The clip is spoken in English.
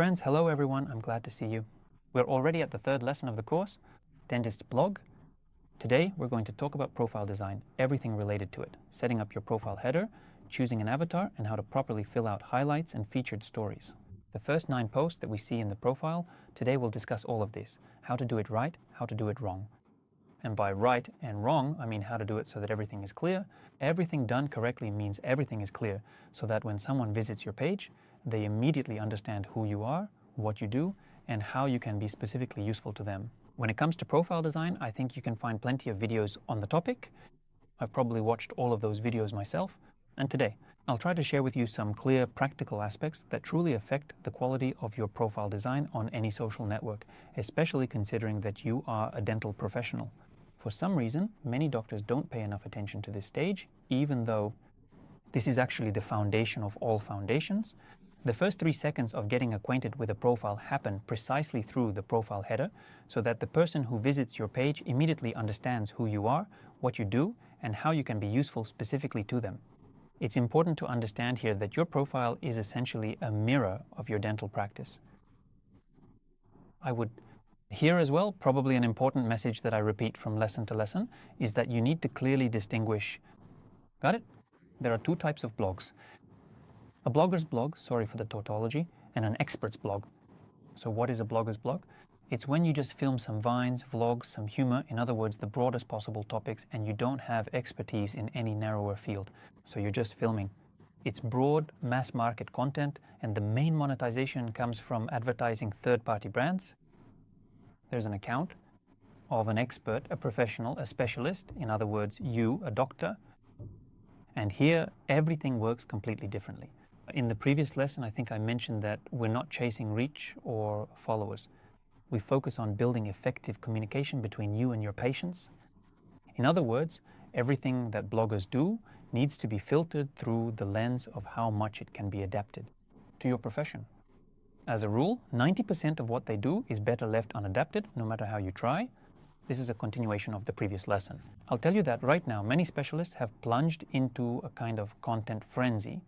Friends, hello everyone, I'm glad to see you. We're already at the third lesson of the course, Dentist's Blog. Today we're going to talk about profile design, everything related to it, setting up your profile header, choosing an avatar, and how to properly fill out highlights and featured stories. The first 9 posts that we see in the profile, today we'll discuss all of this, how to do it right, how to do it wrong. And by right and wrong, I mean how to do it so that everything is clear. Everything done correctly means everything is clear, so that when someone visits your page, they immediately understand who you are, what you do, and how you can be specifically useful to them. When it comes to profile design, I think you can find plenty of videos on the topic. I've probably watched all of those videos myself. And today, I'll try to share with you some clear, practical aspects that truly affect the quality of your profile design on any social network, especially considering that you are a dental professional. For some reason, many doctors don't pay enough attention to this stage, even though this is actually the foundation of all foundations. The first 3 seconds of getting acquainted with a profile happen precisely through the profile header, so that the person who visits your page immediately understands who you are, what you do, and how you can be useful specifically to them. It's important to understand here that your profile is essentially a mirror of your dental practice. Here as well, probably an important message that I repeat from lesson to lesson is that you need to clearly distinguish. Got it? There are 2 types of blogs. A blogger's blog, sorry for the tautology, and an expert's blog. So what is a blogger's blog? It's when you just film some vines, vlogs, some humor, in other words, the broadest possible topics, and you don't have expertise in any narrower field. So you're just filming. It's broad, mass market content, and the main monetization comes from advertising third-party brands. There's an account of an expert, a professional, a specialist, in other words, you, a doctor. And here, everything works completely differently. In the previous lesson, I think I mentioned that we're not chasing reach or followers. We focus on building effective communication between you and your patients. In other words, everything that bloggers do needs to be filtered through the lens of how much it can be adapted to your profession. As a rule, 90% of what they do is better left unadapted, no matter how you try. This is a continuation of the previous lesson. I'll tell you that right now, many specialists have plunged into a kind of content frenzy,